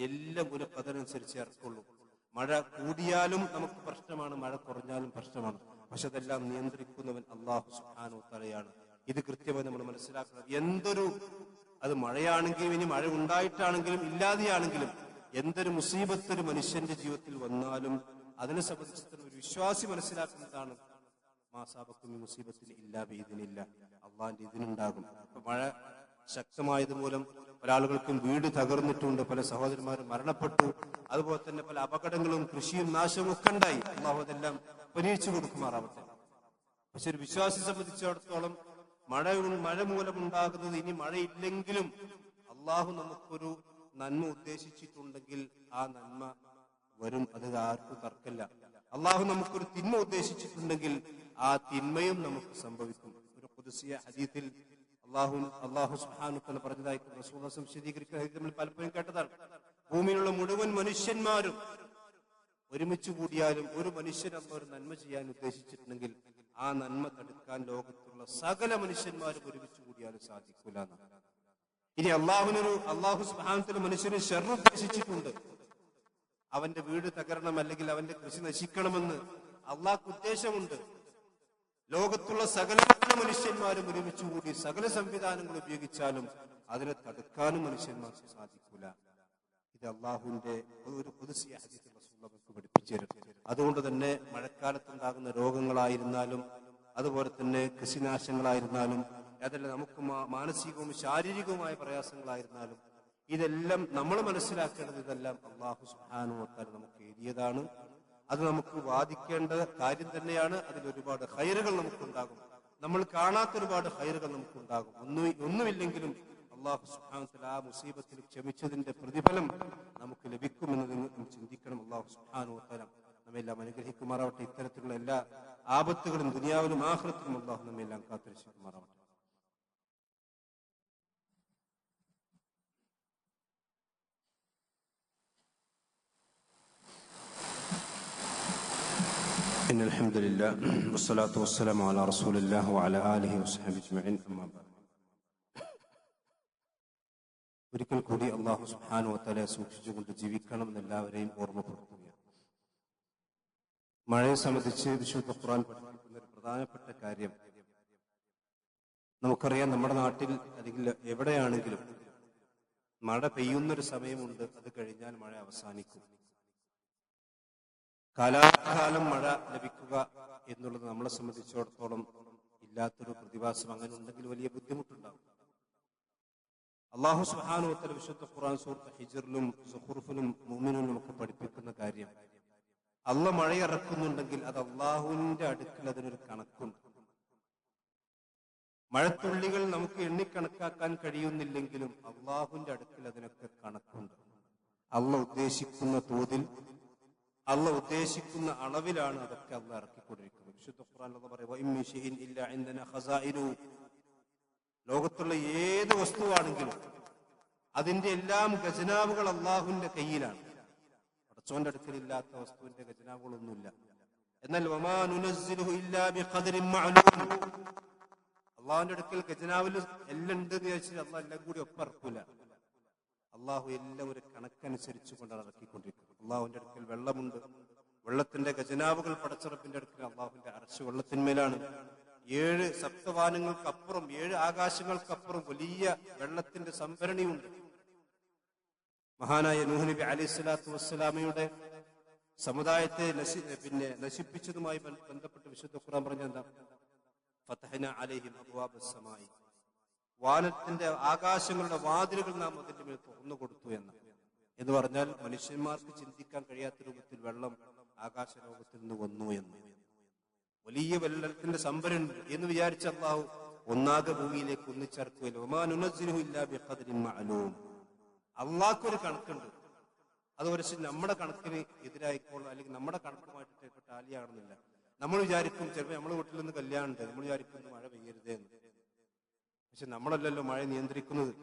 എല്ലാം ഒരു പദനുസരിച്ച് ഇറക്കുള്ളൂ. മഴ കൂടിയാലും നമുക്ക് പ്രശ്നമാണ്, മഴ കുറഞ്ഞാലും പ്രശ്നമാണ്. പക്ഷെ അതെല്ലാം നിയന്ത്രിക്കുന്നവൻ അള്ളാഹു സുബ്ഹാനഹു വതആലയാണ്. ഇത് കൃത്യമായി നമ്മൾ മനസ്സിലാക്കണം. അത് മഴയാണെങ്കിലും ഇനി മഴ ഉണ്ടായിട്ടാണെങ്കിലും ഇല്ലാതെയാണെങ്കിലും എന്തൊരു മുസീബത്ത് ഒരു മനുഷ്യന്റെ ജീവിതത്തിൽ വന്നാലും അതിനെ സംബന്ധിച്ച് ഒരു വിശ്വാസി മനസ്സിലാക്കുന്നതാണ്, മാസാബക്കും ഈ മുസീബത്തിന് ഇല്ലാ ബിഇദ്നില്ല, അള്ളാഹിന്റെ ഇതിനുണ്ടാകും. അപ്പൊ മഴ ശക്തമായതുമൂലം പല ആളുകൾക്കും വീട് തകർന്നിട്ടുണ്ട്, പല സഹോദരന്മാരും മരണപ്പെട്ടു, അതുപോലെ തന്നെ പല അപകടങ്ങളും കൃഷിയും നാശവും ഒക്കെ ഉണ്ടായി. അള്ളാഹു അതെല്ലാം പരിഹരിച്ചു കൊടുക്കുമാറാവട്ടെ. പക്ഷെ ഒരു വിശ്വാസിയെ സംബന്ധിച്ചിടത്തോളം മഴ മൂലമുണ്ടാകുന്നത്, ഇനി മഴയില്ലെങ്കിലും അള്ളാഹു നമുക്കൊരു നന്മ ഉദ്ദേശിച്ചിട്ടുണ്ടെങ്കിൽ ആ നന്മ വരും, അത് ആർക്കും തർക്കമില്ല. അള്ളാഹു നമുക്കൊരു തിന്മ ഉദ്ദേശിച്ചിട്ടുണ്ടെങ്കിൽ ആ തിന്മയും നമുക്ക് സംഭവിക്കും. ഒരു ഖുദ്സിയ ഹദീസിൽ അള്ളാഹു സുബ്ഹാനഹു വതആല പറഞ്ഞതായി റസൂലുള്ളാഹി വിശദീകരിക്കുന്ന നമ്മൾ പലപ്പോഴും കേട്ടതാണ്. ഭൂമിയിലുള്ള മുഴുവൻ മനുഷ്യന്മാരും ഒരുമിച്ച് കൂടിയാലും ഒരു മനുഷ്യൻ ഒരു നന്മ ചെയ്യാൻ ഉദ്ദേശിച്ചിട്ടുണ്ടെങ്കിൽ ആ നന്മ തടുക്കാൻ ലോകത്തുള്ള സകല മനുഷ്യന്മാരും ഒരുമിച്ച് കൂടിയാലും സാധിക്കൂല. ഇനി അള്ളാഹു സുബ്ഹാനഹു വതആല മനുഷ്യന് ശർറ് ഉദ്ദേശിച്ചിട്ടുണ്ട്, അവന്റെ വീട് തകരണം അല്ലെങ്കിൽ അവന്റെ കൃഷി നശിക്കണമെന്ന് അള്ളാഹ്ക്ക് ഉദ്ദേശമുണ്ട്. ലോകത്തുള്ള സകല മനുഷ്യന്മാരും ഒരുമിച്ച് കൂടി സകല സംവിധാനങ്ങൾ ഉപയോഗിച്ചാലും അതിനെ തടുക്കാനും മനുഷ്യന്മാർക്ക് സാധിക്കൂല. ഇത് അള്ളാഹുവിന്റെ ഒരു ഖുദ്സിയ ഹദീസിൽ റസൂലുള്ളാഹി പഠിപ്പിച്ചു തരും. അതുകൊണ്ട് തന്നെ മഴക്കാലത്തുണ്ടാകുന്ന രോഗങ്ങളായിരുന്നാലും അതുപോലെ തന്നെ കൃഷിനാശങ്ങളായിരുന്നാലും അതല്ല നമുക്ക് മാനസികവും ശാരീരികവുമായ പ്രയാസങ്ങളായിരുന്നാലും ഇതെല്ലാം നമ്മൾ മനസ്സിലാക്കേണ്ടത്, ഇതെല്ലാം അള്ളാഹു സുബ്ഹാനഹു വതആല നമുക്ക് എഴുതിയതാണ്. അത് നമുക്ക് വാദിക്കേണ്ട കാര്യം തന്നെയാണ്. അതിൽ ഒരുപാട് ഖൈറുകൾ നമുക്കുണ്ടാകും, നമ്മൾ കാണാത്ത ഒരുപാട് ഖൈറുകൾ നമുക്കുണ്ടാകും. ഒന്നുമില്ലെങ്കിലും അള്ളാഹു സുബ്ഹാനഹു വതആല ആ മുസീബത്തിൽ ക്ഷമിച്ചതിന്റെ പ്രതിഫലം നമുക്ക് ലഭിക്കുമെന്ന് നിങ്ങൾ ചിന്തിക്കണം. അള്ളാഹു സുബ്ഹാനഹു വതആല നമ്മെല്ലാം അനുഗ്രഹിക്കുമാറാവട്ടെ. ഇത്തരത്തിലുള്ള എല്ലാ ആപത്തുകളും ദുനിയാവിലും ആഖിറത്തിലും അള്ളാഹു നമ്മെല്ലാം കാത്തുരക്ഷിക്കുമാറാവട്ടെ. إن الحمد لله والصلاة والسلام على رسول الله وعلى آله وصحبه أجمعين. أما بعد. ഒരിക്കൽ കൂടി അള്ളാഹു സുബ്ഹാനഹു വതആലയെ സൂക്ഷിച്ചുകൊണ്ട് ജീവിക്കണം എന്നെല്ലാവരെയും ഓർമ്മപ്പെടുത്തുകയാണ്. മഴയെ സംബന്ധിച്ച് വിശുദ്ധ ഖുർആൻ പഠിപ്പിക്കുന്ന ഒരു പ്രധാനപ്പെട്ട കാര്യം, നമുക്കറിയാം, നമ്മുടെ നാട്ടിൽ അല്ലെങ്കിൽ എവിടെയാണെങ്കിലും മഴ പെയ്യുന്നൊരു സമയമുണ്ട്, അത് കഴിഞ്ഞാൽ മഴ അവസാനിക്കും. കാലാകാലം മഴ ലഭിക്കുക എന്നുള്ളത് നമ്മളെ സംബന്ധിച്ചിടത്തോളം ഇല്ലാത്തൊരു പ്രതിഭാസം. അങ്ങനെ ഉണ്ടെങ്കിൽ വലിയ ബുദ്ധിമുട്ടുണ്ടാകും. അല്ലാഹു സുബ്ഹാനഹു വ തആല വിശുദ്ധ ഖുർആൻ സൂറത്ത് ഹിജ്റിലും സുഖ്റുഫിലും മുഅ്മിനൂനിലും ഒക്കെ പഠിപ്പിക്കുന്ന കാര്യം, അല്ലാഹ് മഴയിറക്കുന്നുണ്ടെങ്കിൽ അത് അല്ലാഹുവിന്റെ അടുക്കൽ അതിനൊരു കണക്കുണ്ട്. മഴത്തുള്ളികൾ നമുക്ക് എണ്ണിക്കണക്കാക്കാൻ കഴിയുന്നില്ലെങ്കിലും അള്ളാഹുവിന്റെ അടുക്കൽ അതിനൊക്കെ കണക്കുണ്ട്. അള്ളാഹ് ഉദ്ദേശിക്കുന്ന തോതിൽ, അള്ളാഹ് ഉദ്ദേശിക്കുന്ന അളവിലാണ് അതൊക്കെ അള്ളാഹ് ഇറക്കിക്കൊണ്ടിരിക്കുന്നത്. വിശുദ്ധ ഖുർആൻ അള്ളാഹ് പറയുക, ലോകത്തുള്ള ഏത് വസ്തുവാണെങ്കിലും അതിന്റെ എല്ലാം ഖജനാവുകൾ അള്ളാഹുവിന്റെ കയ്യിലാണ്. പടച്ചോന്റെ അടുക്കലില്ലാത്ത വസ്തുവിന്റെ ഖജനാവുകളൊന്നുമില്ല. എന്നാൽ വമാ നുനസ്സിലുഹു ഇല്ലാ ബിഖദരിൻ മഅലൂം, അള്ളാഹുവിന്റെ അടുക്കൽ ഖജനാവിൽ എല്ലാം ഉണ്ട് എന്ന് ചോദിച്ചാൽ അള്ളാഹ് എല്ലാം കൂടി ഒപ്പിറക്കൂല. അള്ളാഹു എല്ലാം ഒരു കണക്കനുസരിച്ച് കൊണ്ടാണ് ഇറക്കിക്കൊണ്ടിരിക്കുന്നത്. അള്ളാഹുവിന്റെ അടുക്കൽ വെള്ളമുണ്ട്, വെള്ളത്തിന്റെ ഖജനാവുകൾ പടച്ചിറപ്പിന്റെ അടുക്കൽ അള്ളാഹുവിന്റെ അർശ് വെള്ളത്തിന്മേലാണ്. 7 സപ്തവാനങ്ങൾക്കപ്പുറം, 7 ആകാശങ്ങൾക്കപ്പുറം വലിയ വെള്ളത്തിന്റെ സംഭരണിയുണ്ട്. മഹാനായ നൂഹ് നബി അലൈഹി സ്വലാത്തു വസ്സലാമയുടെ സമുദായത്തെ നശിപ്പിച്ചതുമായി ബന്ധപ്പെട്ട് വിശുദ്ധ ഖുർആൻ പറഞ്ഞെന്താ? ഫതഹ്നാ അലൈഹിം അബ്വാബസ് സമായി, വാനത്തിന്റെ ആകാശങ്ങളുടെ വാതിലുകൾ നാം അതിന്റെ മേൽ തുറന്നു കൊടുത്തു എന്ന് പറഞ്ഞാൽ മനുഷ്യന്മാർക്ക് ചിന്തിക്കാൻ കഴിയാത്ത രൂപത്തിൽ വെള്ളം ആകാശലോകത്തിൽ നിന്ന് വന്നു എന്ന്. വലിയ വെള്ളത്തിന്റെ സംഭരണം എന്ന് വിചാരിച്ച അല്ലാഹു ഒന്നാകെ ഭൂമിയിലേക്ക് ഒന്നിച്ചേർക്കുകയില്ല. വമാ നുനസ്സിലുഹു ഇല്ലാ ബിഖദരിൻ മഅലൂം, അള്ളാഹ്ക്കൊരു കണക്കുണ്ട്. അത് ഒരു നമ്മുടെ കണക്കിന് എതിരായിക്കോളും, അല്ലെങ്കിൽ നമ്മുടെ കണക്കുമായിട്ട് ടാലിയാകണമെന്നില്ല. നമ്മൾ വിചാരിക്കും, ചിലപ്പോൾ നമ്മുടെ വീട്ടിൽ നിന്ന് കല്യാണം ഉണ്ട്, നമ്മൾ വിചാരിക്കുന്നു മഴ പെയ്യരുതേ എന്ന്. പക്ഷെ നമ്മളല്ലല്ലോ മഴ നിയന്ത്രിക്കുന്നത്.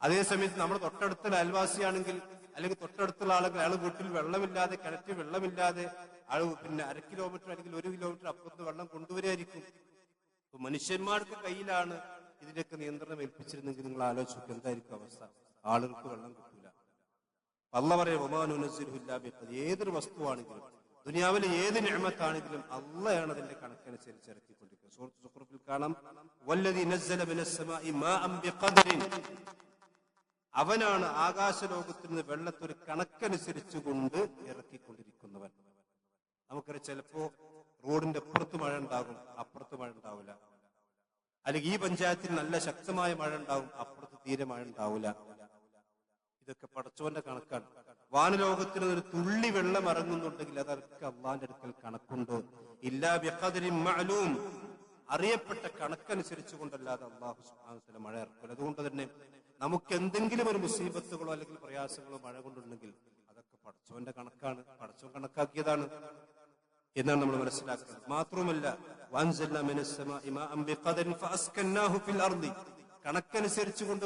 അതേസമയത്ത് നമ്മുടെ തൊട്ടടുത്തുള്ള അയൽവാസിയാണെങ്കിൽ, അല്ലെങ്കിൽ തൊട്ടടുത്തുള്ള ആളുകൾ, അയാൾ വീട്ടിൽ വെള്ളമില്ലാതെ, കിണറ്റിൽ വെള്ളമില്ലാതെ ആൾ 1 കിലോമീറ്റർ അല്ലെങ്കിൽ 1 കിലോമീറ്റർ അപ്പുറത്ത് വെള്ളം കൊണ്ടുവരായിരിക്കും. അപ്പൊ മനുഷ്യന്മാർക്ക് കയ്യിലാണ് ഇതിന്റെയൊക്കെ നിയന്ത്രണം ഏൽപ്പിച്ചിരുന്നെങ്കിൽ നിങ്ങൾ ആലോചിക്കും എന്തായിരിക്കും അവസ്ഥ. ആളുകൾക്ക് വെള്ളം കിട്ടൂല. അല്ലാഹ് പറയും വമാ നുനസ്സിലുഹു ഇല്ലാ ബിഖദർ, ഏതൊരു വസ്തുവാണെങ്കിലും ദുനിയാവിലെ ഏത് നിഅമത്താണെങ്കിലും അള്ളയാണ് അതിന്റെ കണക്കനുസരിച്ച് ഇറക്കിക്കൊണ്ടിരിക്കുന്നത്. സൂറത്ത് സുഖ്റുഫിൽ കാണാം, വല്ലദീ നസ്സല മിനസ് സമാഇ മാഅൻ ബിഖദരിൻ, അവനാണ് ആകാശലോകത്തിൽ നിന്ന് വെള്ളത്തൊരു കണക്കനുസരിച്ച് കൊണ്ട് ഇറക്കിക്കൊണ്ടിരിക്കുന്നവൻ. നമുക്കറിയാം, ചിലപ്പോ റോഡിന്റെ അപ്പുറത്ത് മഴ ഉണ്ടാകും, അപ്പുറത്ത് മഴ ഉണ്ടാവില്ല. അല്ലെങ്കിൽ ഈ പഞ്ചായത്തിൽ നല്ല ശക്തമായ മഴ ഉണ്ടാവും, അപ്പുറത്ത് തീരെ മഴ ഉണ്ടാവില്ല. ഇതൊക്കെ പടച്ചോന്റെ കണക്കാണ്. വാനലോകത്തിന് ഒരു തുള്ളി വെള്ളം ഇറങ്ങുന്നുണ്ടെങ്കിൽ അതൊക്കെ അള്ളാന്റെ അടുക്കൽ കണക്കുണ്ട്. ഇല്ലാ ബിഖദരിൻ മഅലൂം, അറിയപ്പെട്ട കണക്കനുസരിച്ച് കൊണ്ടല്ലാതെ അല്ലാഹു സുബ്ഹാനഹു വ തആല മഴ ഇറക്കില്ല. അതുകൊണ്ട് തന്നെ നമുക്ക് എന്തെങ്കിലും ഒരു മുസീബത്തുകളോ അല്ലെങ്കിൽ പ്രയാസങ്ങളോ മഴ കൊണ്ടുണ്ടെങ്കിൽ അതൊക്കെ പടച്ചോന്റെ കണക്കാണ്, പടച്ചോൻ കണക്കാക്കിയതാണ് എന്നാണ് നമ്മൾ മനസ്സിലാക്കുന്നത്. മാത്രവുമല്ല, വഅൻസൽനാ മിനസ് സമാഇ മാഅൻ ബിഖദരിൻ ഫഅസ്കന്നാഹു ഫിൽ അർദി, കണക്കനുസരിച്ച് കൊണ്ട്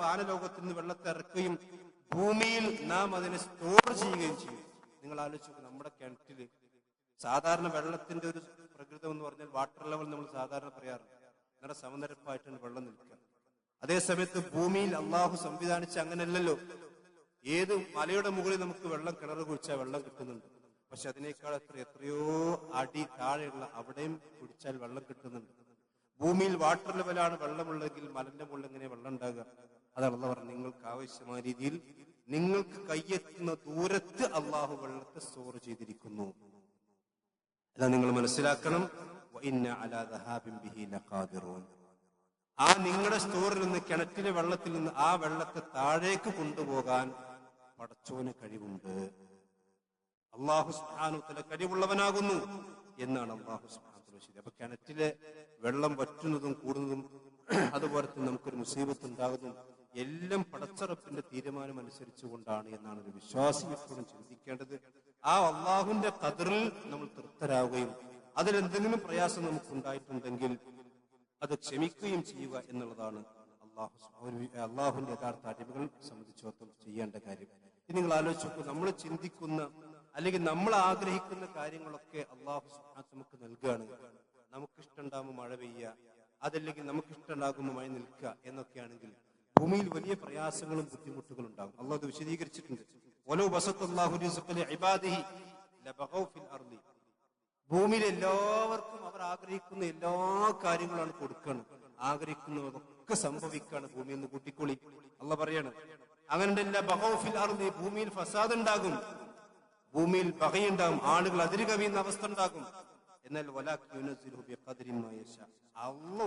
വാനലോകത്തിൽ നിന്ന് വെള്ളത്തെ ഇറക്കുകയും ഭൂമിയിൽ നാം അതിനെ സ്റ്റോർ ചെയ്യുകയും ചെയ്യും. നിങ്ങൾ ആലോചിച്ചു, നമ്മുടെ കിണറ്റില് സാധാരണ വെള്ളത്തിന്റെ ഒരു പ്രകൃതം എന്ന് പറഞ്ഞാൽ വാട്ടർ ലെവൽ നമ്മൾ സാധാരണ പറയാറുണ്ട്, നിങ്ങളുടെ സമനിരപ്പായിട്ടാണ് വെള്ളം നിൽക്കുക. അതേസമയത്ത് ഭൂമിയിൽ അള്ളാഹു സംവിധാനിച്ച അങ്ങനെയല്ലല്ലോ. ഏത് മലയുടെ മുകളിൽ നമുക്ക് വെള്ളം കിണർ കുഴിച്ചാൽ വെള്ളം കിട്ടുന്നുണ്ട്. പക്ഷെ അതിനേക്കാൾ എത്രയോ അടി താഴെയുള്ള അവിടെയും കുടിച്ചാൽ വെള്ളം കിട്ടുന്നുണ്ട്. ഭൂമിയിൽ വാട്ടർ ലെവലാണ് വെള്ളമുള്ളെങ്കിൽ മലന്റെ മുകളിൽ എങ്ങനെ വെള്ളം ഉണ്ടാകുക? അതാണ് അള്ളാഹ് പറഞ്ഞത്, നിങ്ങൾക്ക് ആവശ്യമായ രീതിയിൽ നിങ്ങൾക്ക് കയ്യെത്തുന്ന ദൂരത്ത് അള്ളാഹു വെള്ളത്തെ സ്റ്റോർ ചെയ്തിരിക്കുന്നു. അതാ നിങ്ങൾ മനസ്സിലാക്കണം. ആ നിങ്ങളുടെ സ്റ്റോറിൽ നിന്ന്, കിണറ്റിലെ വെള്ളത്തിൽ നിന്ന് ആ വെള്ളത്തെ താഴേക്ക് കൊണ്ടുപോകാൻ പടച്ചോന് കഴിവുണ്ട്. അള്ളാഹു സുബ്ഹാനഹു വ തആല കഴിവുള്ളവനാകുന്നു എന്നാണ് അള്ളാഹു സുബ്ഹാനഹു വ തആല ശരി. അപ്പൊ കിണറ്റിലെ വെള്ളം വറ്റുന്നതും കൂടുന്നതും അതുപോലെ തന്നെ നമുക്കൊരു മുസീബത്ത് ഉണ്ടാകുന്നതും എല്ലാം പടച്ചറപ്പിന്റെ തീരുമാനം അനുസരിച്ചുകൊണ്ടാണ് എന്നാണ് ഒരു വിശ്വാസി എപ്പോഴും ചിന്തിക്കേണ്ടത്. ആ അള്ളാഹുവിന്റെ ഖദറിൽ നമ്മൾ തൃപ്തരാകുകയും അതിലെന്തെങ്കിലും പ്രയാസം നമുക്കുണ്ടായിട്ടുണ്ടെങ്കിൽ അത് ക്ഷമിക്കുകയും ചെയ്യുക എന്നുള്ളതാണ് അള്ളാഹുവിന്റെ യഥാർത്ഥ അടിമകൾ സംബന്ധിച്ചിടത്തോളം ചെയ്യേണ്ട കാര്യം. ഇനി നിങ്ങൾ ആലോചിച്ച് നോക്കൂ, നമ്മൾ ചിന്തിക്കുന്ന അല്ലെങ്കിൽ നമ്മൾ ആഗ്രഹിക്കുന്ന കാര്യങ്ങളൊക്കെ അള്ളാഹു നമുക്ക് നൽകുകയാണ്. നമുക്കിഷ്ടമുണ്ടാകുമ്പോൾ മഴ പെയ്യുക, അതല്ലെങ്കിൽ നമുക്കിഷ്ടമുണ്ടാകുമ്പോൾ മഴ നിൽക്കുക എന്നൊക്കെയാണെങ്കിൽ ഭൂമിയിൽ വലിയ പ്രയാസങ്ങളും ബുദ്ധിമുട്ടുകളും ഉണ്ടാകും. അള്ളാഹു അത് വിശദീകരിച്ചിട്ടുണ്ട്. ഭൂമിയിൽ എല്ലാവർക്കും അവർ ആഗ്രഹിക്കുന്ന എല്ലാ കാര്യങ്ങളാണ് കൊടുക്കണം. ആഗ്രഹിക്കുന്നതൊക്കെ സംഭവിക്കാണ്. ഭൂമിയിൽ നിന്ന് കൂട്ടിക്കൊളി. അള്ളാഹ് പറയാണ് അങ്ങനെയല്ല, ബഗൗഫിൽ അർളി, ഭൂമിയിൽ ഫസാദ് ഉണ്ടാകും, ഭൂമിയിൽ പകയുണ്ടാകും, ആളുകൾ അതിര് കവിയുന്ന അവസ്ഥ ഉണ്ടാകും. എന്നാൽ അള്ളാഹ്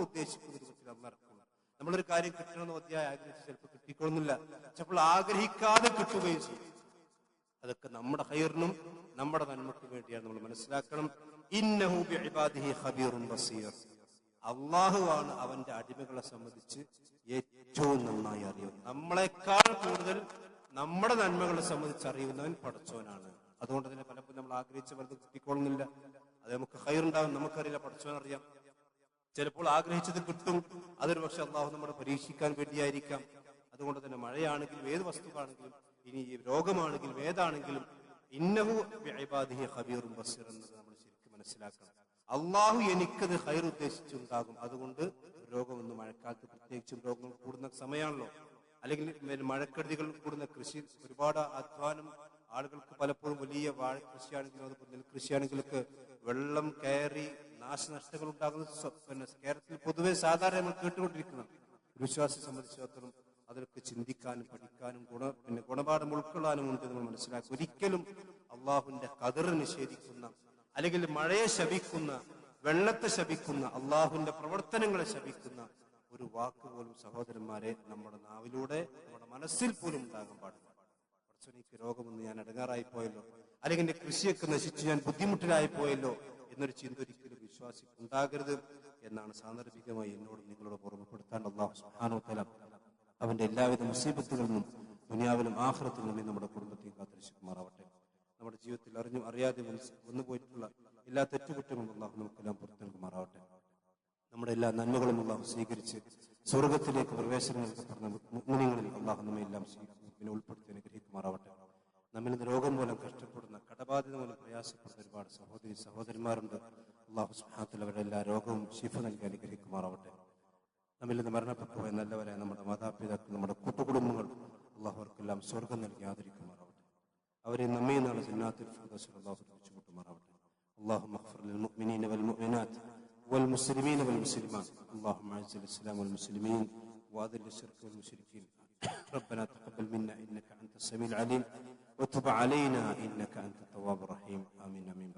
ഉദ്ദേശിക്കുന്ന രൂപത്തിൽ അള്ളാഹ് ഇറക്കും. നമ്മളൊരു കാര്യം കിട്ടണമെന്ന് ഒത്തിരി ആഗ്രഹിച്ച് ചിലപ്പോൾ കിട്ടിക്കൊള്ളുന്നില്ല, ചിലപ്പോൾ ആഗ്രഹിക്കാതെ കിട്ടുകയും ചെയ്യും. അതൊക്കെ നമ്മുടെ ഖൈറിനും നമ്മുടെ നന്മയ്ക്കും വേണ്ടിയാണ് നമ്മൾ മനസ്സിലാക്കണം. ഇന്നഹു ബിഇബാദിഹി ഖബീറുൻ ബസീർ. അള്ളാഹുവാണ് അവന്റെ അടിമകളെ സംബന്ധിച്ച് ഏറ്റവും നന്നായി അറിയുന്നത്. നമ്മളെക്കാൾ കൂടുതൽ നമ്മുടെ നന്മകളെ സംബന്ധിച്ച് അറിയുന്നവൻ പടച്ചവനാണ്. അതുകൊണ്ട് തന്നെ പലപ്പോഴും നമ്മൾ ആഗ്രഹിച്ച പലതും കിട്ടിക്കൊള്ളുന്നില്ല. അത് നമുക്ക് ഖൈറുണ്ടാകും, നമുക്കറിയില്ല, പടച്ചവൻ അറിയാം. ചിലപ്പോൾ ആഗ്രഹിച്ചത് കിട്ടും, അതൊരു പക്ഷെ അള്ളാഹു നമ്മളെ പരീക്ഷിക്കാൻ വേണ്ടിയായിരിക്കാം. അതുകൊണ്ട് തന്നെ മഴയാണെങ്കിലും ഏത് വസ്തുവാണെങ്കിലും, ഇനി രോഗമാണെങ്കിലും ഏതാണെങ്കിലും, ഇന്നഹു ബിഇബാദിഹി ഖബീറുൻ ബസീർ എന്നത് നമ്മൾ ശരിക്കും മനസ്സിലാക്കണം. അള്ളാഹു എനിക്കത് ഖൈർ ഉദ്ദേശിച്ചുണ്ടാകും. അതുകൊണ്ട് രോഗമൊന്നും മഴക്കാലത്ത് പ്രത്യേകിച്ചും രോഗങ്ങൾ കൂടുന്ന സമയമാണല്ലോ, അല്ലെങ്കിൽ മഴക്കെടുതികൾ കൂടുന്ന കൃഷി, ഒരുപാട് അധ്വാനം ആളുകൾക്ക് പലപ്പോഴും വലിയ വാഴ കൃഷിയാണെങ്കിലും അതുപോലെ നെൽകൃഷിയാണെങ്കിലൊക്കെ വെള്ളം കയറി നാശനഷ്ടങ്ങൾ ഉണ്ടാകുന്ന കേരളത്തിൽ പൊതുവെ സാധാരണ നമ്മൾ കേട്ടുകൊണ്ടിരിക്കണം. ഒരു വിശ്വാസിയെ സംബന്ധിച്ചിടത്തോളം അതിലൊക്കെ ചിന്തിക്കാനും പഠിക്കാനും ഗുണപാഠം ഉൾക്കൊള്ളാനും ഉണ്ട് നമ്മൾ മനസ്സിലാക്കും. ഒരിക്കലും അള്ളാഹുവിന്റെ ഖദർ നിഷേധിക്കുന്ന, അല്ലെങ്കിൽ മഴയെ ശപിക്കുന്ന, വെള്ളത്തെ ശപിക്കുന്ന, അള്ളാഹുവിന്റെ പ്രവർത്തനങ്ങളെ ശപിക്കുന്ന ഒരു വാക്ക് പോലും സഹോദരന്മാരെ നമ്മുടെ നാവിലൂടെ, നമ്മുടെ മനസ്സിൽ പോലും ഉണ്ടാകാൻ പാടില്ല. എനിക്ക് രോഗമൊന്ന്, ഞാൻ അടങ്ങാറായി പോയല്ലോ, അല്ലെങ്കിൽ എന്റെ കൃഷിയൊക്കെ നശിച്ചു, ഞാൻ ബുദ്ധിമുട്ടിലായി പോയല്ലോ എന്നൊരു ചിന്ത ഒരിക്കലും വിശ്വാസിക്ക് ഉണ്ടാകരുത് എന്നാണ് സാന്ദർഭികമായി എന്നോട് നിങ്ങളോട് ഓർമ്മപ്പെടുത്താൻ അല്ലാഹു സുബ്ഹാനഹു വ തആല അവന്റെ എല്ലാവിധ മുസീബത്തുകളിൽ നിന്നും ദുനിയാവിലും ആഖിറത്തിലും നമ്മെ നമ്മുടെ കുടുംബത്തെയും കാത്തുരക്ഷിക്കുമാറാവട്ടെ. നമ്മുടെ ജീവിതത്തിൽ അറിഞ്ഞും അറിയാതെ വന്നുപോയിട്ടുള്ള എല്ലാ തെറ്റുകുറ്റങ്ങളും അല്ലാഹു നമുക്കെല്ലാം പുറത്തു നൽകുമാറാവട്ടെ. നമ്മുടെ എല്ലാ നന്മകളും അല്ലാഹു സ്വീകരിച്ച് സ്വർഗത്തിലേക്ക് പ്രവേശനം നൽകപ്പെടുന്ന മുഅ്മിനീങ്ങളിൽ അല്ലാഹു നമ്മെ എല്ലാം പിന്നെ ഉൾപ്പെടുത്തി അനുഗ്രഹിക്കുമാറാവട്ടെ. നമ്മിൽ നിന്ന് രോഗം മൂലം കഷ്ടപ്പെടുന്ന, കടബാധ്യത മൂലം പ്രയാസപ്പെടുന്ന ഒരുപാട് സഹോദരി സഹോദരന്മാരുണ്ട്. അല്ലാഹു സുബ്ഹാനഹു വ തആല അവരുടെ എല്ലാ രോഗവും ശിഫ നൽകി അനുഗ്രഹിക്കുമാറാവട്ടെ. നമ്മിൽ നിന്ന് മരണപ്പെട്ടു പോയ നല്ലവരെ നമ്മുടെ മാതാപിതാക്കൾ, നമ്മുടെ കൂട്ടുകുടുംബങ്ങൾ, അല്ലാഹു അവർക്കെല്ലാം സ്വർഗം നൽകി ആദരിക്കുമാറാവട്ടെ. അവരെ നമ്മെ നാളെ ജന്നാത്തുൽ ഫിർദൗസിൽ അല്ലാഹു രക്ഷിക്കുമാറാവട്ടെ. اللهم اغفر للمؤمنين والمؤمنات والمسلمين والمسلمات. اللهم اعز الاسلام والمسلمين واذل الشرك والمشركين. ربنا تقبل منا انك انت السميع العليم وتب علينا انك انت التواب الرحيم. امين امين.